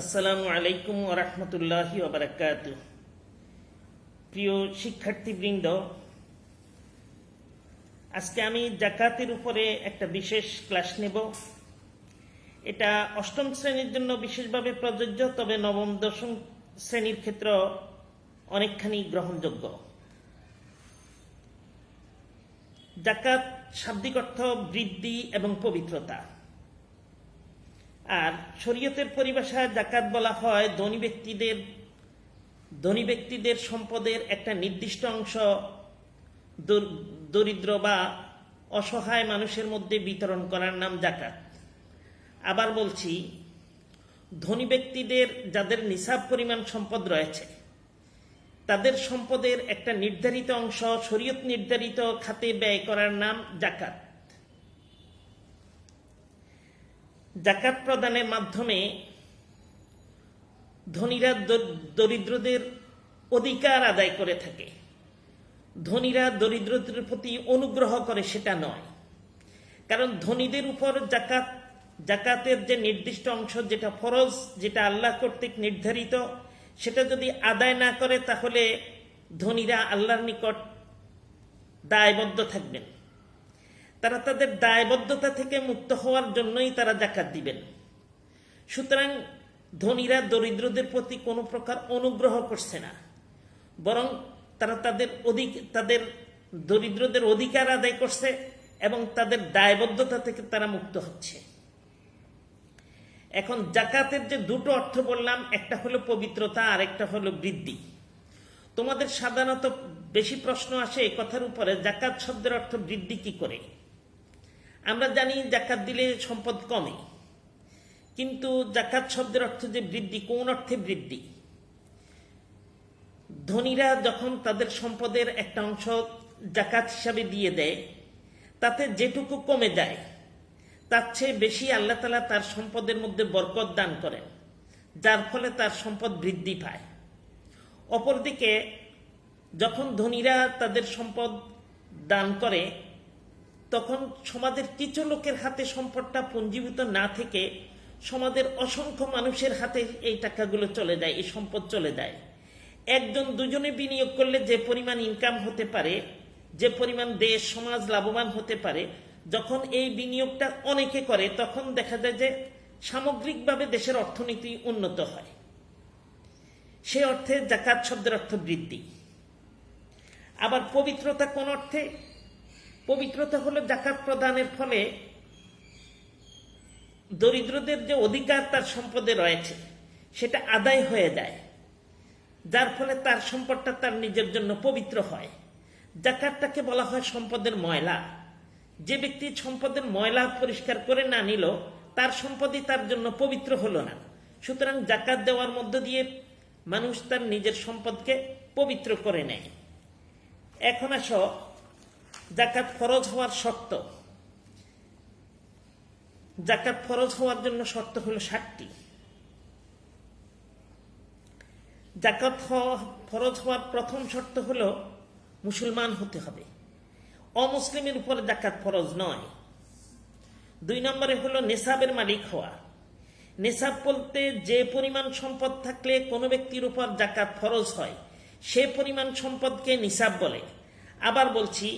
আসসালামু আলাইকুম ওয়া রাহমাতুল্লাহি ওয়া বারাকাতুহু। প্রিয় শিক্ষার্থীবৃন্দ, আজকে আমি যাকাতের উপরে একটা বিশেষ ক্লাস নেব। এটা অষ্টম শ্রেণীর জন্য বিশেষভাবে প্রযোজ্য, তবে নবম দশম শ্রেণীর ক্ষেত্রে অনেকখানি গ্রহণযোগ্য। যাকাত শাব্দিক অর্থ বৃদ্ধি এবং পবিত্রতা। আর শরীয়তের পরিভাষায় যাকাত বলা হয় ধনী ব্যক্তিদের সম্পদের একটা নির্দিষ্ট অংশ দরিদ্র বা অসহায় মানুষের মধ্যে বিতরণ করার নাম যাকাত। আবার বলছি, ধনী ব্যক্তিদের যাদের নিসাব পরিমাণ সম্পদ রয়েছে তাদের সম্পদের একটা নির্ধারিত অংশ শরীয়ত নির্ধারিত খাতে ব্যয় করার নাম যাকাত। যাকাত প্রদানের মাধ্যমে ধনীরা দরিদ্রদের অধিকার আদায় করে থাকে। ধনীরা দরিদ্রদের প্রতি অনুগ্রহ করে সেটা নয়, কারণ ধনীদের উপর যাকাতের যে নির্দিষ্ট অংশ, যেটা ফরজ, যেটা আল্লাহ কর্তৃক নির্ধারিত, সেটা যদি আদায় না করে তাহলে ধনীরা আল্লাহর নিকট দায়বদ্ধ থাকবেন। তারা তাদের দায়বদ্ধতা থেকে মুক্ত হওয়ার জন্যই তারা যাকাত দিবেন। সুতরাং ধনীরা দরিদ্রদের প্রতি কোনো প্রকার অনুগ্রহ করছে না, বরং তারা তাদের দরিদ্রদের অধিকার আদায় করছে এবং তাদের দায়বদ্ধতা থেকে তারা মুক্ত হচ্ছে। এখন যাকাতের যে দুটো অর্থ বললাম, একটা হলো পবিত্রতা আর একটা হলো বৃদ্ধি। তোমাদের সাধারণত বেশি প্রশ্ন আসে এই কথার উপরে, যাকাত শব্দের অর্থ বৃদ্ধি কি করে। আমরা জানি যাকাত দিলে সম্পদ কমে, কিন্তু যাকাত শব্দের অর্থ যে বৃদ্ধি, কোন অর্থে বৃদ্ধি? ধনীরা যখন তাদের সম্পদের একটা অংশ যাকাত হিসাবে দিয়ে দেয়, তাতে যেটুকু কমে যায় তার চেয়ে বেশি আল্লাহ তাআলা তার সম্পদের মধ্যে বরকত দান করেন, যার ফলে তার সম্পদ বৃদ্ধি পায়। অপরদিকে যখন ধনীরা তাদের সম্পদ দান করে, তখন সমাজের কিছু লোকের হাতে সম্পদটা পুঞ্জীভূত না থেকে সমাজের অসংখ্য মানুষের হাতে এই টাকাগুলো চলে যায়, এই সম্পদ চলে যায়। একজন দুজনে বিনিয়োগ করলে যে পরিমাণ ইনকাম হতে পারে, যে পরিমাণ দেশ সমাজ লাভবান হতে পারে, যখন এই বিনিয়োগটা অনেকে করে তখন দেখা যায় যে সামগ্রিকভাবে দেশের অর্থনীতি উন্নত হয়। সে অর্থে যাকাত শব্দের অর্থ বৃদ্ধি। আবার পবিত্রতা কোন অর্থে? পবিত্রতা হলো যাকাত প্রদানের ফলে দরিদ্রদের যে অধিকার তার সম্পদে রয়েছে সেটা আদায় হয়ে যায়, যার ফলে তার সম্পদটা তার নিজের জন্য পবিত্র হয়। যাকাতটাকে বলা হয় সম্পদের ময়লা। যে ব্যক্তি সম্পদের ময়লা পরিষ্কার করে না নিল, তার সম্পদই তার জন্য পবিত্র হলো না। সুতরাং যাকাত দেওয়ার মধ্য দিয়ে মানুষ তার নিজের সম্পদকে পবিত্র করে নেয়। এখন আসো যাকাত ফরজ হওয়ার শর্ত। যাকাত ফরজ হওয়ার জন্য শর্ত হলো 7টি। যাকাত ফরজ হওয়ার প্রথম শর্ত হলো মুসলমান হতে হবে। অমুসলিমের উপর যাকাত ফরজ নয়। 2 নম্বরে হলো নেসাবের মালিক হওয়া। নেসাব বলতে যে পরিমাণ সম্পদ থাকলে কোনো ব্যক্তির উপর যাকাত ফরজ হয় সে পরিমাণ সম্পদকে নিসাব বলে। আবার বলছি,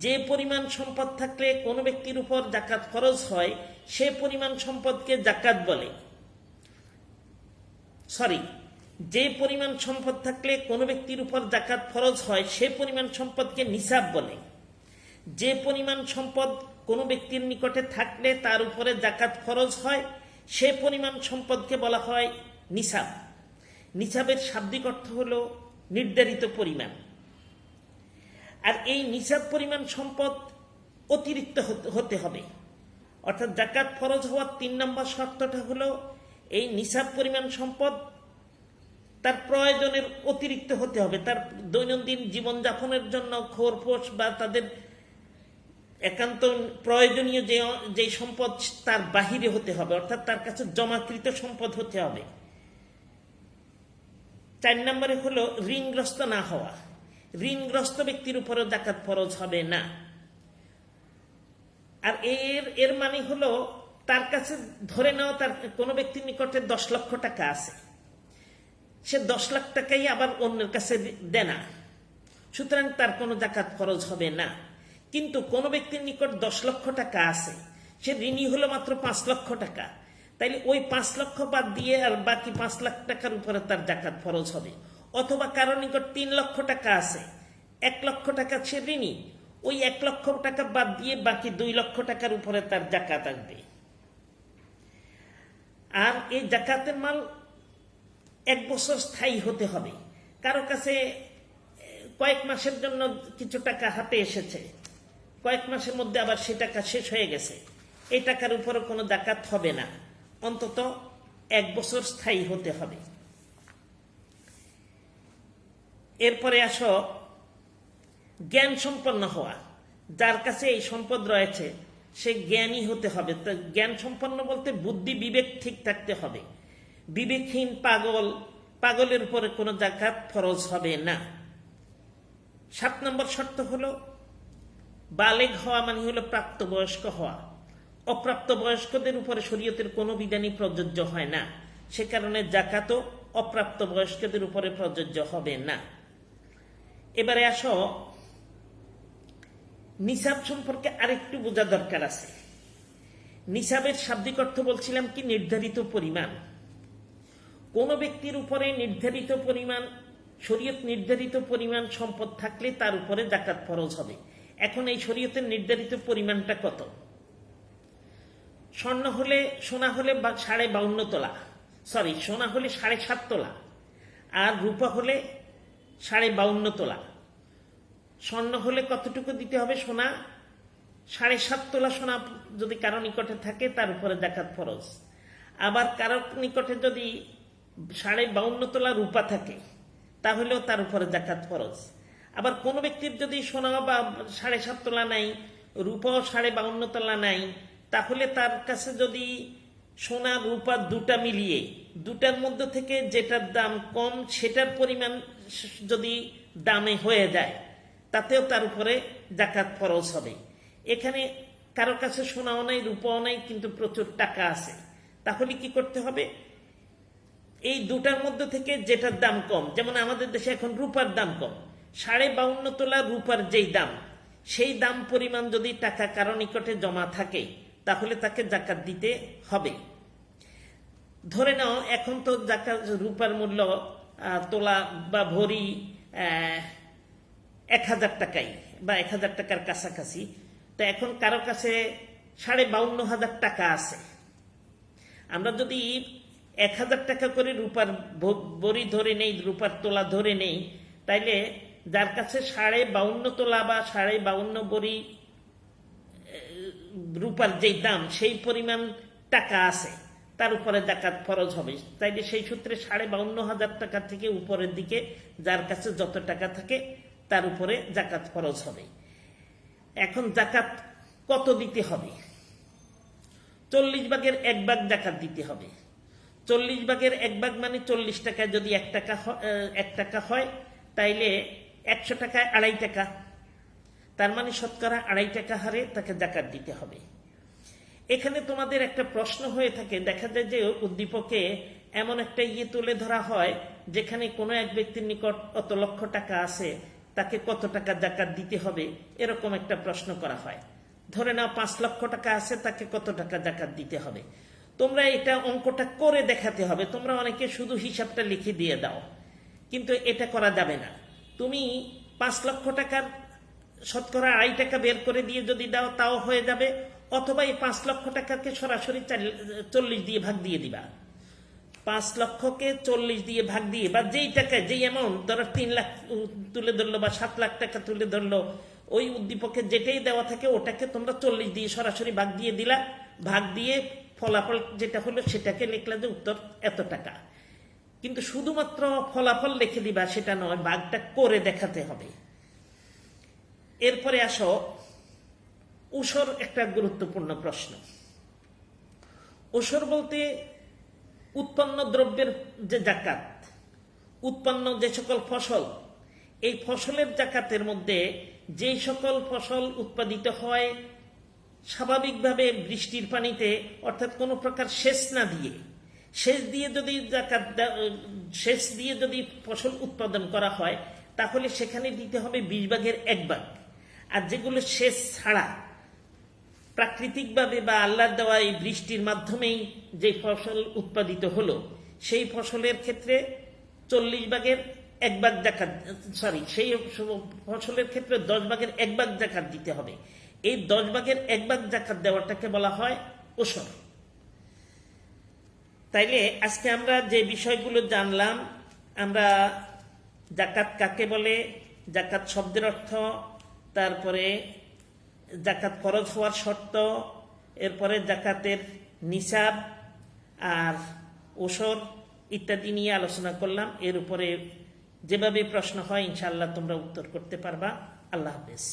যে পরিমাণ সম্পদ থাকলে কোনো ব্যক্তির উপর যাকাত ফরজ হয় সে পরিমাণ সম্পদকে যাকাত বলে। যে পরিমাণ সম্পদ থাকলে কোনো ব্যক্তির উপর যাকাত ফরজ হয় সে পরিমাণ সম্পদকে নিসাব বলে। যে পরিমাণ সম্পদ কোনো ব্যক্তির নিকটে থাকলে তার উপরে যাকাত ফরজ হয় সে পরিমাণ সম্পদকে বলা হয় নিসাব। নিসাবের শাব্দিক অর্থ হলো নির্ধারিত পরিমাণ। আর এই নিসাব পরিমাণ সম্পদ অতিরিক্ত হতে হবে। অর্থাৎ যাকাত ফরজ হওয়ার 3 নম্বর শর্তটা হলো এই নিসাব পরিমাণ সম্পদ তার প্রয়োজনের অতিরিক্ত হতে হবে। তার দৈনন্দিন জীবনযাপনের জন্য খোরপোশ বা তাদের একান্ত প্রয়োজনীয় যে সম্পদ তার বাহিরে হতে হবে, অর্থাৎ তার কাছে জমাকৃত সম্পদ হতে হবে। 4 নম্বরে হলো ঋণগ্রস্ত না হওয়া। ঋণগ্রস্ত ব্যক্তির উপরও যাকাত ফরজ হবে না। আর এর মানে হলো তার কাছে ধরে নাও তার কোনো ব্যক্তির নিকটে 10 লক্ষ টাকা আছে, সে 10 লাখ টাকাই আবার অন্যের কাছে দেনা, সুতরাং তার কোনো জাকাত ফরজ হবে না। কিন্তু কোনো ব্যক্তির নিকট 10 লক্ষ টাকা আছে, সে ঋণী হলো মাত্র 5 লক্ষ টাকা, তাইলে ওই 5 লক্ষ বাদ দিয়ে আর বাকি 5 লাখ টাকার উপরে তার জাকাত ফরজ হবে। অথবা কারো নিকট 3 লক্ষ টাকা আছে, 1 লক্ষ টাকা সে ঋণী, ওই 1 লক্ষ টাকা বাদ দিয়ে বাকি 2 লক্ষ টাকার উপরে তার জাকাত আসবে। আর এই জাকাতের মাল 1 বছর স্থায়ী হতে হবে। কারো কাছে কয়েক মাসের জন্য কিছু টাকা হাতে এসেছে, কয়েক মাসের মধ্যে আবার সে টাকা শেষ হয়ে গেছে, এই টাকার উপরে কোনো জাকাত হবে না, অন্তত 1 বছর স্থায়ী হতে হবে। এরপরে আসো জ্ঞান সম্পন্ন হওয়া। যার কাছে এই সম্পদ রয়েছে সে জ্ঞানী হতে হবে। জ্ঞান সম্পন্ন বলতে বুদ্ধি বিবেক ঠিক থাকতে হবে। বিবেকহীন পাগলের উপরে কোনো জাকাত ফরজ হবে না। 7 নম্বর শর্ত হলো বালেগ হওয়া, মানে হলো প্রাপ্তবয়স্ক হওয়া। অপ্রাপ্ত বয়স্কদের উপরে শরীয়তের কোনো বিধানই প্রযোজ্য হয় না, সে কারণে জাকাতও অপ্রাপ্ত বয়স্কদের উপরে প্রযোজ্য হবে না। এবারে আসো নিসাব সম্পর্কে আরেকটু বোঝা দরকার আছে। নিসাবের শাব্দিক অর্থ বলছিলাম কি নির্ধারিত পরিমাণ। কোন ব্যক্তির উপরে নির্ধারিত পরিমাণ, শরীয়ত নির্ধারিত পরিমাণ সম্পদ থাকলে তার উপরে জাকাত ফরজ হবে। এখন এই শরীয়তের নির্ধারিত পরিমাণটা কত? সোনা হলে 52.5 তোলা, সোনা হলে 7.5 তোলা, আর রূপা হলে 52.5 তোলা। স্বর্ণ হলে কতটুকু দিতে হবে? সোনা 7.5 তোলা সোনা যদি কারো নিকটে থাকে তার উপরে জাকাত ফরজ। আবার কারো নিকটে যদি 52.5 তোলা রূপা থাকে তাহলেও তার উপরে জাকাত ফরজ। আবার কোনো ব্যক্তির যদি সোনা বা 7.5 তোলা নাই, রূপাও 52.5 তোলা নাই, তাহলে তার কাছে যদি সোনা রূপা দুটা মিলিয়ে দুটার মধ্যে থেকে যেটার দাম কম সেটার পরিমাণ যদি দামে হয়ে যায় তাতেও তার উপরে জাকাত ফরজ হবে। এখানে কারো কাছে সোনাও নাই রূপাও নাই কিন্তু প্রচুর টাকা আছে, তাহলে কি করতে হবে? এই দুটার মধ্যে থেকে যেটার দাম কম, যেমন আমাদের দেশে এখন রূপার দাম কম, 52.5 তোলা রূপার যেই দাম, সেই দাম পরিমাণ যদি টাকা কারো নিকটে জমা থাকে তাহলে তাকে জাকাত দিতে হবে। ধরে নাও এখন তো জাকাত রূপার মূল্য তোলা বা ভরি 1000 টাকাই বা 1000 টাকার কাছাকাছি। তো এখন কারো কাছে 52,500 টাকা আছে। আমরা যদি 1000 টাকা করে রূপার বড়ি ধরে নেই, রূপার তোলা ধরে নেই, তাইলে যার কাছে 52.5 তোলা বা 52.5 বড়ি রূপার যেই দাম সেই পরিমাণ টাকা আছে তার উপরে জাকাত ফরজ হবে। তাইলে সেই সূত্রে 52,500 টাকা থেকে উপরের দিকে যার কাছে যত টাকা থাকে তার উপরে জাকাত ফরজ হবে। এখন জাকাত কত দিতে হবে? 40 ভাগের 1 ভাগ জাকাত দিতে হবে। 40 ভাগের 1 ভাগ মানে 40 টাকায় যদি 1 টাকা হয় তাইলে 100 টাকায় 2.5 টাকা, তার মানে শতকরা 2.5 টাকা হারে তাকে জাকাত দিতে হবে। এখানে তোমাদের একটা প্রশ্ন হয়ে থাকে, দেখা যায় যে উদ্দীপকে এমন একটা তুলে ধরা হয় যেখানে কোনো এক ব্যক্তির নিকট কত লক্ষ টাকা আছে, তাকে কত টাকা জাকাত দিতে হবে, এরকম একটা প্রশ্ন করা হয়। ধরে নাও 5 লক্ষ টাকা আছে, তাকে কত টাকা জাকাত দিতে হবে। তোমরা এটা অঙ্কটা করে দেখাতে হবে। তোমরা অনেকে শুধু হিসাবটা লিখে দিয়ে দাও, কিন্তু এটা করা যাবে না। তুমি 5 লক্ষ টাকার শতকরা 2.5 টাকা বের করে দিয়ে যদি দাও তাও হয়ে যাবে, অথবা এই 5 লক্ষ টাকাকে সরাসরি 40 দিয়ে ভাগ দিয়ে দিবা। 5 লক্ষকে 40 দিয়ে ভাগ দিয়ে, বা যেই টাকা যেই অ্যামাউন্ট, ধরো 3 লাখ তুলে ধরলো বা 7 লাখ টাকা তুলে ধরলো, ওই উদ্দীপকে যেটাই দেওয়া থাকে ওটাকে তোমরা 40 দিয়ে সরাসরি ভাগ দিয়ে দিলা। ভাগ দিয়ে ফলাফল যেটা হলো সেটাকে লিখলা যে উত্তর এত টাকা। কিন্তু শুধুমাত্র ফলাফল লিখে দিবা সেটা নয়, ভাগটা করে দেখাতে হবে। এরপরে আসো উসর, একটা গুরুত্বপূর্ণ প্রশ্ন। উসর বলতে উৎপন্ন দ্রব্যের যে জাকাত, উৎপন্ন যে সকল ফসল, এই ফসলের জাকাতের মধ্যে যে সকল ফসল উৎপাদিত হয় স্বাভাবিকভাবে বৃষ্টির পানিতে অর্থাৎ কোনো প্রকার সেচ না দিয়ে, সেচ দিয়ে যদি ফসল উৎপাদন করা হয় তাহলে সেখানে দিতে হবে 20 ভাগের 1 ভাগ। আর যেগুলো সেচ ছাড়া প্রাকৃতিকভাবে বা আল্লাহর দেওয়া এই বৃষ্টির মাধ্যমেই যে ফসল উৎপাদিত হলো, সেই ফসলের ক্ষেত্রে 40 ভাগের 1 ভাগ জাকাত, সেই ফসলের ক্ষেত্রে 10 ভাগের 1 ভাগ জাকাত দিতে হবে। এই 10 ভাগের 1 ভাগ জাকাত দেওয়াটাকে বলা হয় ওসর। তাইলে আজকে আমরা যে বিষয়গুলো জানলাম, আমরা জাকাত কাকে বলে, জাকাত শব্দের অর্থ, তারপরে জাকাত ফরজ হওয়ার শর্ত, এরপরে জাকাতের নিসাব আর ওসর ইত্যাদি নিয়ে আলোচনা করলাম। এর উপরে যেভাবে প্রশ্ন হয় ইনশাআল্লাহ তোমরা উত্তর করতে পারবা। আল্লাহ হাফেজ।